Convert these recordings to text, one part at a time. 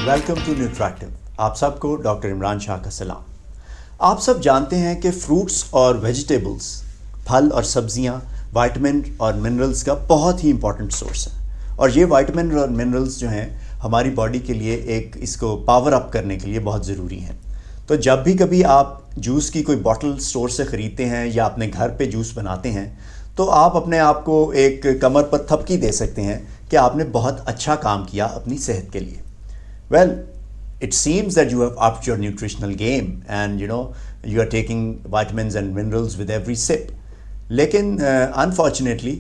Welcome to न्यूट्रैक्टिव। आप सबको doctor Imran Shah का सलाम। आप सब जानते हैं कि फ्रूट्स और वेजिटेबल्स, फल और सब्जियां विटामिन और मिनरल्स का बहुत ही इंपॉर्टेंट सोर्स है। और ये विटामिन और मिनरल्स जो हैं हमारी बॉडी के लिए इसको पावर अप करने के लिए बहुत ज़रूरी हैं। तो जब भी कभी आप जूस की कोई बॉटल स्टोर से ख़रीदते हैं या अपने घर पे जूस बनाते हैं तो आप अपने आप को एक कमर पर थपकी दे सकते हैं कि आपने बहुत अच्छा काम किया अपनी सेहत के लिए। Well, it seems that you have upped your nutritional game and you are taking vitamins and minerals with every sip. लेकिन unfortunately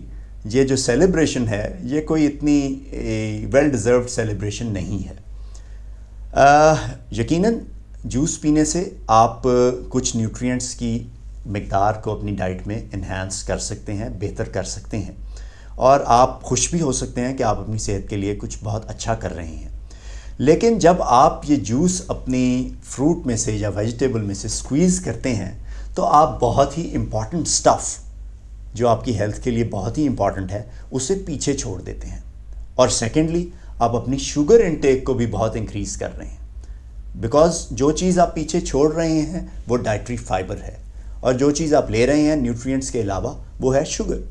ये जो सेलिब्रेशन है ये कोई इतनी वेल डिज़र्व्ड सेलिब्रेशन नहीं है। यकीनन जूस पीने से आप कुछ न्यूट्रिएंट्स की मिक़दार को अपनी डाइट में इन्हांस कर सकते हैं, बेहतर कर सकते हैं और आप खुश भी हो सकते हैं कि आप अपनी सेहत के लिए कुछ बहुत अच्छा कर रहे हैं। लेकिन जब आप ये जूस अपनी फ्रूट में से या वेजिटेबल में से स्क्वीज़ करते हैं तो आप बहुत ही इम्पॉर्टेंट स्टफ़ जो आपकी हेल्थ के लिए बहुत ही इम्पॉर्टेंट है उसे पीछे छोड़ देते हैं। और सेकेंडली आप अपनी शुगर इनटेक को भी बहुत इंक्रीज़ कर रहे हैं, बिकॉज जो चीज़ आप पीछे छोड़ रहे हैं वो डाइटरी फाइबर है और जो चीज़ आप ले रहे हैं न्यूट्रिएंट्स के अलावा वो है शुगर।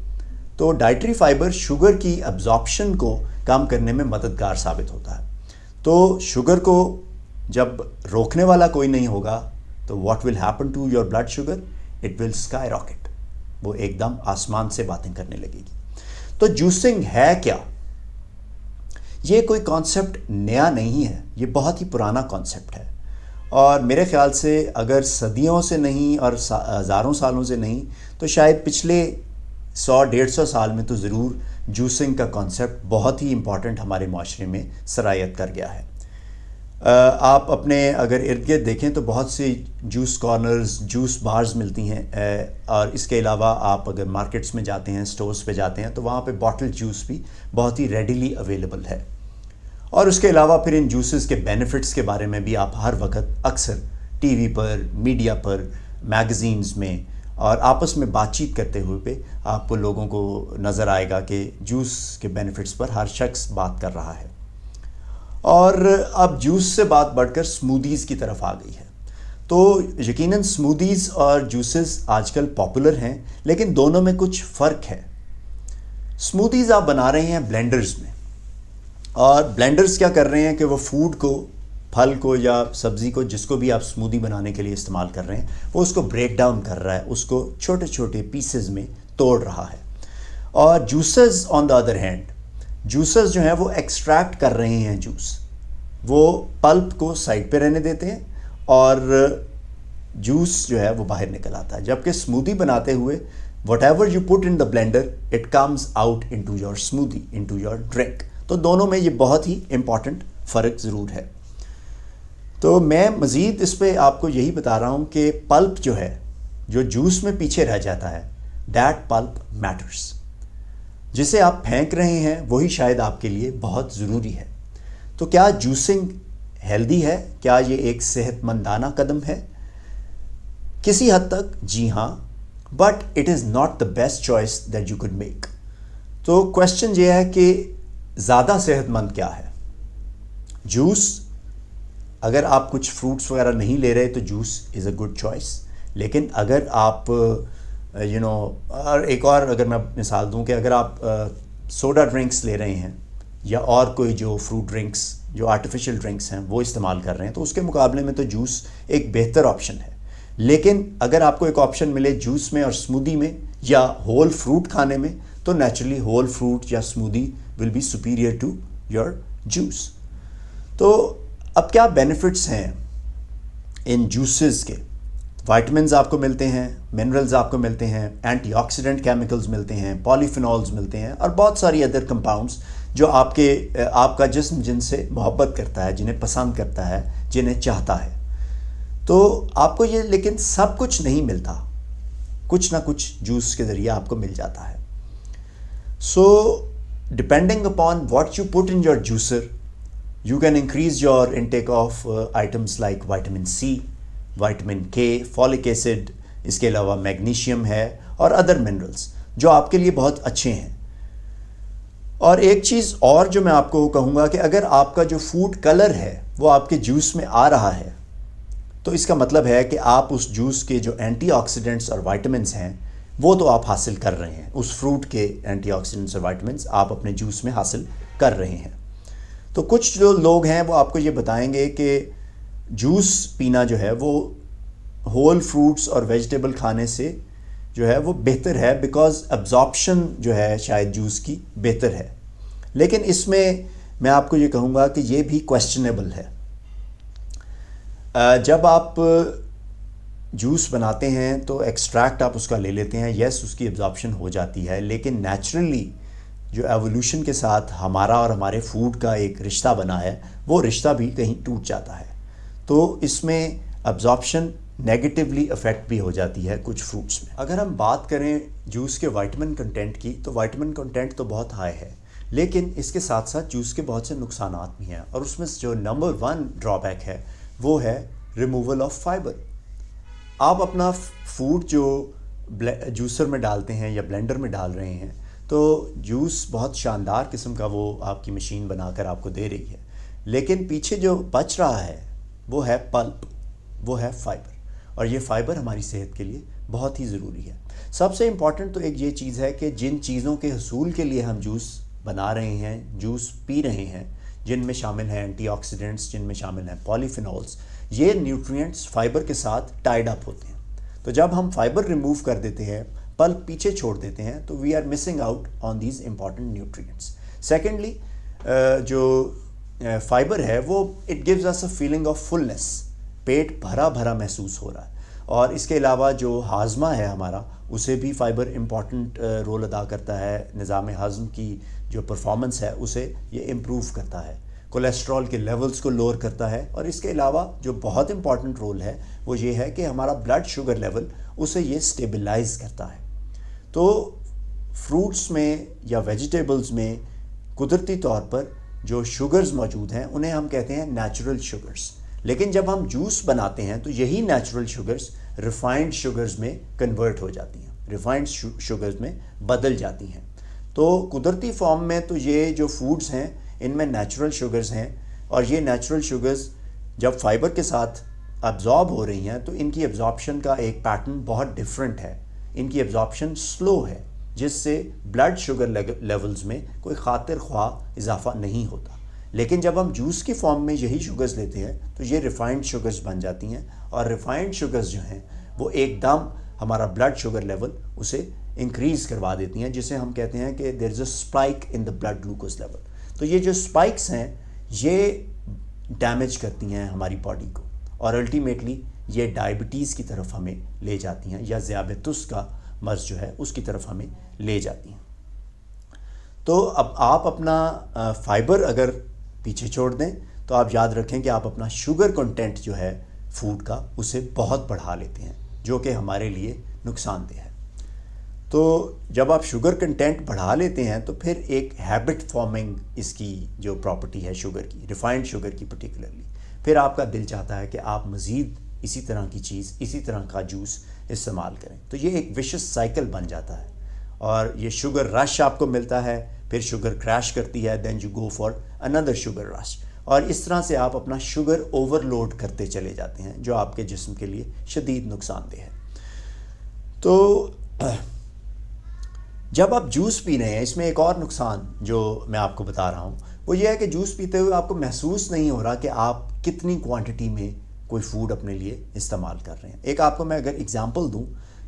तो डाइटरी फाइबर शुगर की अब्जॉर्प्शन को कम करने में मददगार साबित होता है। तो शुगर को जब रोकने वाला कोई नहीं होगा तो what will happen to your blood sugar, it will skyrocket, वो एकदम आसमान से बातें करने लगेगी। तो जूसिंग है क्या? ये कोई कॉन्सेप्ट नया नहीं है, ये बहुत ही पुराना कॉन्सेप्ट है और मेरे ख्याल से अगर सदियों से नहीं और हज़ारों सालों से नहीं तो शायद पिछले 100-150 साल में तो ज़रूर जूसिंग का कॉन्सेप्ट बहुत ही इम्पॉर्टेंट हमारे माशरे में सरायत कर गया है। आप अपने अगर इर्द गिर्द देखें तो बहुत सी जूस कॉर्नर्स, जूस बार्स मिलती हैं और इसके अलावा आप अगर मार्केट्स में जाते हैं, स्टोर्स पे जाते हैं तो वहाँ पे बॉटल जूस भी बहुत ही रेडिली अवेलेबल है। और उसके अलावा फिर इन जूसेस के बेनिफिट्स के बारे में भी आप हर वक्त अक्सर टीवी पर, मीडिया पर, मैगज़ीन्स में और आपस में बातचीत करते हुए पे आपको लोगों को नज़र आएगा कि जूस के बेनिफिट्स पर हर शख्स बात कर रहा है। और अब जूस से बात बढ़कर स्मूदीज़ की तरफ आ गई है। तो यकीनन स्मूदीज़ और जूसेस आजकल पॉपुलर हैं, लेकिन दोनों में कुछ फ़र्क है। स्मूदीज़ आप बना रहे हैं ब्लेंडर्स में और ब्लेंडर्स क्या कर रहे हैं कि वो फूड को, फल को या सब्ज़ी को, जिसको भी आप स्मूदी बनाने के लिए इस्तेमाल कर रहे हैं, वो उसको ब्रेक डाउन कर रहा है, उसको छोटे छोटे पीसेस में तोड़ रहा है। और juices on the other hand, juices जो हैं वो एक्सट्रैक्ट कर रहे हैं जूस, वो पल्प को साइड पे रहने देते हैं और जूस जो है वो बाहर निकल आता है। जबकि स्मूदी बनाते हुए whatever you put in the blender it comes out into your smoothie, into your drink। तो दोनों में ये बहुत ही इम्पॉर्टेंट फ़र्क ज़रूर है। तो मैं मज़ीद इस पे आपको यही बता रहा हूँ कि पल्प जो है, जो जूस में पीछे रह जाता है, दैट पल्प मैटर्स। जिसे आप फेंक रहे हैं वही शायद आपके लिए बहुत ज़रूरी है। तो क्या जूसिंग हेल्दी है? क्या ये एक सेहतमंदाना कदम है? किसी हद तक जी हाँ, but it is not the best choice that you could make. तो क्वेश्चन ये है कि ज़्यादा सेहतमंद क्या है? जूस, अगर आप कुछ फ्रूट्स वगैरह नहीं ले रहे तो juice is a good choice. लेकिन अगर आप और एक और अगर मैं मिसाल दूं कि अगर आप सोडा ड्रिंक्स ले रहे हैं या और कोई जो फ्रूट ड्रिंक्स, जो आर्टिफिशियल ड्रिंक्स हैं वो इस्तेमाल कर रहे हैं, तो उसके मुकाबले में तो जूस एक बेहतर ऑप्शन है। लेकिन अगर आपको एक ऑप्शन मिले जूस में और स्मूदी में या होल फ्रूट खाने में, तो नेचुरली होल फ्रूट या smoothie will be superior to your juice. तो अब क्या बेनिफिट्स हैं इन जूसेस के? विटामिन्स आपको मिलते हैं, मिनरल्स आपको मिलते हैं, एंटीऑक्सीडेंट केमिकल्स मिलते हैं, पॉलीफिनॉल्स मिलते हैं और बहुत सारी अदर कंपाउंड्स जो आपका जिस्म जिनसे मोहब्बत करता है, जिन्हें पसंद करता है, जिन्हें चाहता है। तो आपको ये लेकिन सब कुछ नहीं मिलता, कुछ ना कुछ जूस के ज़रिए आपको मिल जाता है। So depending upon what you put in your juicer, you can increase your intake of items like vitamin C, vitamin K, folic acid, इसके अलावा मैग्नीशियम है और अदर मिनरल्स जो आपके लिए बहुत अच्छे हैं। और एक चीज़ और जो मैं आपको कहूँगा कि अगर आपका जो फूड कलर है वो आपके जूस में आ रहा है, तो इसका मतलब है कि आप उस जूस के जो एंटीऑक्सीडेंट्स और विटामिन्स हैं वो तो आप हासिल कर रहे हैं। उस फ्रूट के एंटीऑक्सीडेंट्स और विटामिन्स आप अपने जूस में हासिल कर रहे हैं। तो कुछ जो लोग हैं वो आपको ये बताएंगे कि जूस पीना जो है वो होल फ्रूट्स और वेजिटेबल खाने से जो है वो बेहतर है, बिकॉज़ अब्जॉर्प्शन जो है शायद जूस की बेहतर है। लेकिन इसमें मैं आपको ये कहूँगा कि ये भी क्वेश्चनेबल है। जब आप जूस बनाते हैं तो एक्सट्रैक्ट आप उसका ले लेते हैं, यस उसकी एब्जॉर्प्शन हो जाती है, लेकिन नेचुरली जो एवोल्यूशन के साथ हमारा और हमारे फूड का एक रिश्ता बना है वो रिश्ता भी कहीं टूट जाता है। तो इसमें एब्जॉर्प्शन नेगेटिवली अफेक्ट भी हो जाती है कुछ फ्रूट्स में। अगर हम बात करें जूस के विटामिन कंटेंट की, तो विटामिन कंटेंट तो बहुत हाई है, लेकिन इसके साथ साथ जूस के बहुत से नुकसानात भी हैं, और उसमें जो नंबर 1 ड्रॉबैक है वो है रिमूवल ऑफ फाइबर। आप अपना फूड जो जूसर में डालते हैं या ब्लेंडर में डाल रहे हैं, तो जूस बहुत शानदार किस्म का वो आपकी मशीन बनाकर आपको दे रही है, लेकिन पीछे जो बच रहा है वो है पल्प, वो है फाइबर, और ये फाइबर हमारी सेहत के लिए बहुत ही ज़रूरी है। सबसे इम्पॉर्टेंट तो एक ये चीज़ है कि जिन चीज़ों के हसूल के लिए हम जूस बना रहे हैं, जूस पी रहे हैं, जिनमें शामिल हैं एंटीऑक्सीडेंट्स, जिनमें शामिल हैं पॉलीफिनॉल्स, ये न्यूट्रिएंट्स फाइबर के साथ टाइड अप होते हैं। तो जब हम फाइबर रिमूव कर देते हैं, पल्प पीछे छोड़ देते हैं, तो we are missing out on these important nutrients. Secondly, जो फाइबर है वो it gives us a feeling of fullness, पेट भरा भरा महसूस हो रहा है। और इसके अलावा जो हाजमा है हमारा, उसे भी फाइबर इम्पॉर्टेंट रोल अदा करता है। निज़ाम हज़म की जो परफॉर्मेंस है उसे ये इम्प्रूव करता है, कोलेस्ट्रॉल के लेवल्स को लोअर करता है, और इसके अलावा जो बहुत इम्पॉर्टेंट रोल है वो ये है कि हमारा ब्लड शुगर लेवल उसे ये स्टेबलाइज करता है। तो फ्रूट्स में या वेजिटेबल्स में कुदरती तौर पर जो शुगर्स मौजूद हैं उन्हें हम कहते हैं नेचुरल शुगर्स, लेकिन जब हम जूस बनाते हैं तो यही नेचुरल शुगर्स रिफाइंड शुगर्स में कन्वर्ट हो जाती हैं, रिफाइंड शुगर्स में बदल जाती हैं। तो कुदरती फॉर्म में तो ये जो फूड्स हैं इनमें नेचुरल शुगर्स हैं, और ये नेचुरल शुगर्स जब फाइबर के साथ अब्जॉर्ब हो रही हैं तो इनकी एब्जॉर्प्शन का एक पैटर्न बहुत डिफरेंट है। इनकी एब्जॉर्प्शन स्लो है, जिससे ब्लड शुगर लेवल्स में कोई खातिर ख्वाह इजाफा नहीं होता। लेकिन जब हम जूस की फॉर्म में यही शुगर्स लेते हैं तो ये रिफाइंड शुगर्स बन जाती हैं, और रिफाइंड शुगर्स जो हैं वो एकदम हमारा ब्लड शुगर लेवल उसे इंक्रीज़ करवा देती हैं, जिसे हम कहते हैं कि there is a spike in the blood glucose level. तो ये जो स्पाइक्स हैं ये डैमेज करती हैं हमारी बॉडी को, और अल्टीमेटली ये डायबिटीज़ की तरफ हमें ले जाती हैं, या ज़ियाबेतुस का मर्ज़ जो है उसकी तरफ हमें ले जाती हैं। तो अब आप अपना फाइबर अगर पीछे छोड़ दें तो आप याद रखें कि आप अपना शुगर कंटेंट जो है फूड का उसे बहुत बढ़ा लेते हैं, जो कि हमारे लिए नुकसानदेह है। तो जब आप शुगर कंटेंट बढ़ा लेते हैं तो फिर एक हैबिट फॉर्मिंग इसकी जो प्रॉपर्टी है शुगर की, रिफाइंड शुगर की पर्टिकुलरली, फिर आपका दिल चाहता है कि आप मज़ीद इसी तरह की चीज़, इसी तरह का जूस इस्तेमाल करें। तो ये एक विशस साइकिल बन जाता है, और ये शुगर रश आपको मिलता है, फिर शुगर क्रैश करती है, then you go for another sugar rush, और इस तरह से आप अपना शुगर ओवरलोड करते चले जाते हैं, जो आपके जिस्म के लिए शदीद नुकसानदेह है। तो जब आप जूस पी रहे हैं, इसमें एक और नुकसान जो मैं आपको बता रहा हूँ वो ये है कि जूस पीते हुए आपको महसूस नहीं हो रहा कि आप कितनी क्वांटिटी में कोई फूड अपने लिए इस्तेमाल कर रहे हैं। एक आपको मैं अगर एग्जांपल दूं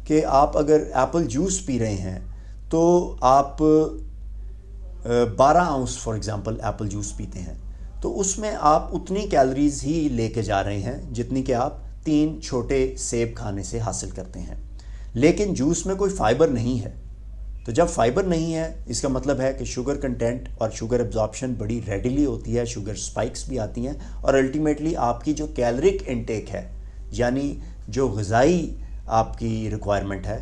कि आप अगर एप्पल जूस पी रहे हैं तो आप 12 ounce for example Apple juice पीते हैं, तो उसमें आप उतनी कैलोरीज ही लेके जा रहे हैं जितनी कि आप 3 छोटे सेब खाने से हासिल करते हैं। लेकिन जूस में कोई फाइबर नहीं है, तो जब फाइबर नहीं है इसका मतलब है कि शुगर कंटेंट और शुगर एब्जॉर्प्शन बड़ी रेडिली होती है, शुगर स्पाइक्स भी आती हैं, और अल्टीमेटली आपकी जो कैलोरिक इनटेक है, यानी जो ग़िज़ाई आपकी रिक्वायरमेंट है,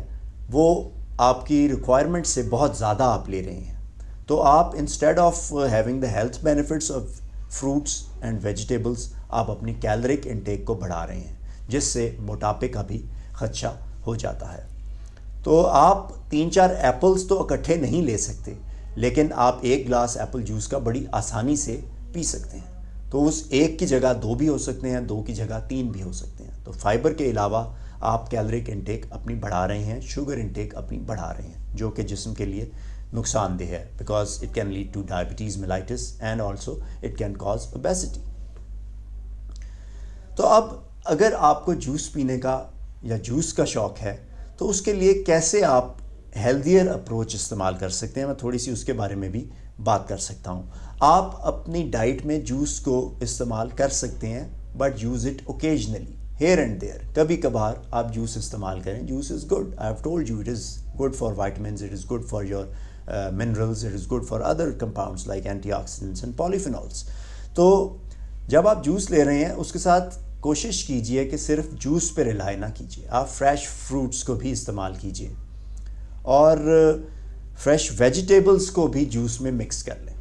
वो आपकी रिक्वायरमेंट से बहुत ज़्यादा आप ले रहे हैं। तो आप instead of having the health benefits of fruits and vegetables, आप अपनी कैलोरिक इनटेक को बढ़ा रहे हैं, जिससे मोटापे का भी खदशा हो जाता है। तो आप 3-4 एप्पल्स तो इकट्ठे नहीं ले सकते, लेकिन आप 1 गिलास एप्पल जूस का बड़ी आसानी से पी सकते हैं। तो उस एक की जगह 2 भी हो सकते हैं, 2 की जगह 3 भी हो सकते हैं। तो फाइबर के अलावा आप कैलोरिक इंटेक अपनी बढ़ा रहे हैं, शुगर इंटेक अपनी बढ़ा रहे हैं, जो कि जिस्म के लिए नुकसानदेह है, because it can lead two diabetes mellitus and also it can cause obesity. तो अब अगर आपको जूस पीने का या जूस का शौक़ है तो उसके लिए कैसे आप हेल्दियर अप्रोच इस्तेमाल कर सकते हैं, मैं थोड़ी सी उसके बारे में भी बात कर सकता हूँ। आप अपनी डाइट में जूस को इस्तेमाल कर सकते हैं, but use it occasionally, here and there. कभी कभार आप जूस इस्तेमाल करें। Juice is good, I have told you, it is good for vitamins, it is good for your minerals, it is good for other compounds like antioxidants and polyphenols. तो जब आप juice ले रहे हैं उसके साथ कोशिश कीजिए कि सिर्फ जूस पे रिलाई ना कीजिए, आप फ्रेश फ्रूट्स को भी इस्तेमाल कीजिए और फ्रेश वेजिटेबल्स को भी जूस में मिक्स कर लें।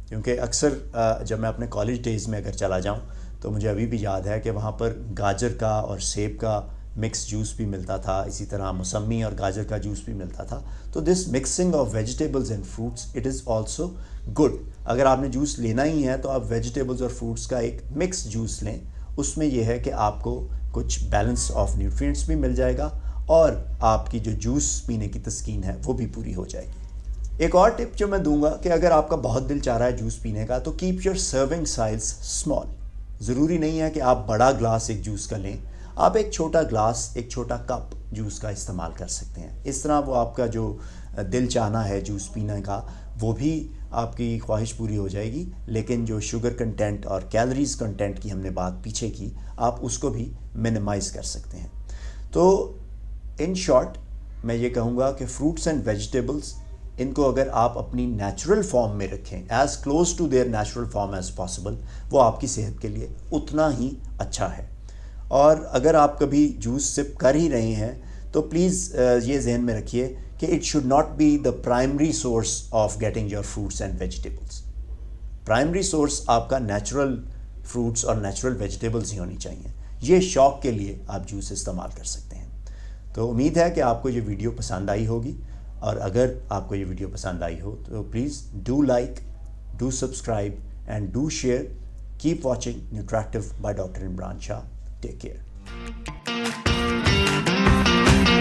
क्योंकि अक्सर जब मैं अपने कॉलेज डेज़ में अगर चला जाऊं तो मुझे अभी भी याद है कि वहाँ पर गाजर का और सेब का मिक्स जूस भी मिलता था, इसी तरह मौसमी और गाजर का जूस भी मिलता था। तो this mixing of vegetables and fruits, it is also good. अगर आपने जूस लेना ही है तो आप वेजिटेबल्स और फ्रूट्स का एक मिक्स जूस लें। उसमें यह है कि आपको कुछ बैलेंस ऑफ न्यूट्रिएंट्स भी मिल जाएगा और आपकी जो जूस पीने की तस्कीन है वो भी पूरी हो जाएगी। एक और टिप जो मैं दूंगा कि अगर आपका बहुत दिल चाह रहा है जूस पीने का तो keep your serving size small. ज़रूरी नहीं है कि आप बड़ा ग्लास एक जूस का लें, आप एक छोटा ग्लास, एक छोटा कप जूस का इस्तेमाल कर सकते हैं। इस तरह वो आपका जो दिल चाहना है जूस पीने का वो भी आपकी ख्वाहिश पूरी हो जाएगी, लेकिन जो शुगर कंटेंट और कैलोरीज कंटेंट की हमने बात पीछे की, आप उसको भी मिनिमाइज़ कर सकते हैं। तो इन शॉर्ट मैं ये कहूँगा कि फ्रूट्स एंड वेजिटेबल्स, इनको अगर आप अपनी नेचुरल फॉर्म में रखें, as close to their natural form as possible, वो आपकी सेहत के लिए उतना ही अच्छा है। और अगर आप कभी जूस सिप कर ही रहे हैं तो प्लीज़ ये जहन में रखिए कि it should not be the primary source of getting your fruits and vegetables. Primary source आपका नेचुरल फ्रूट्स और नेचुरल वेजिटेबल्स ही होनी चाहिए। ये शौक़ के लिए आप जूस इस्तेमाल कर सकते हैं। तो उम्मीद है कि आपको ये वीडियो पसंद आई होगी, और अगर आपको ये वीडियो पसंद आई हो तो please do like, do subscribe and do share. Keep watching Nutractive by doctor Imran Shah. Take care.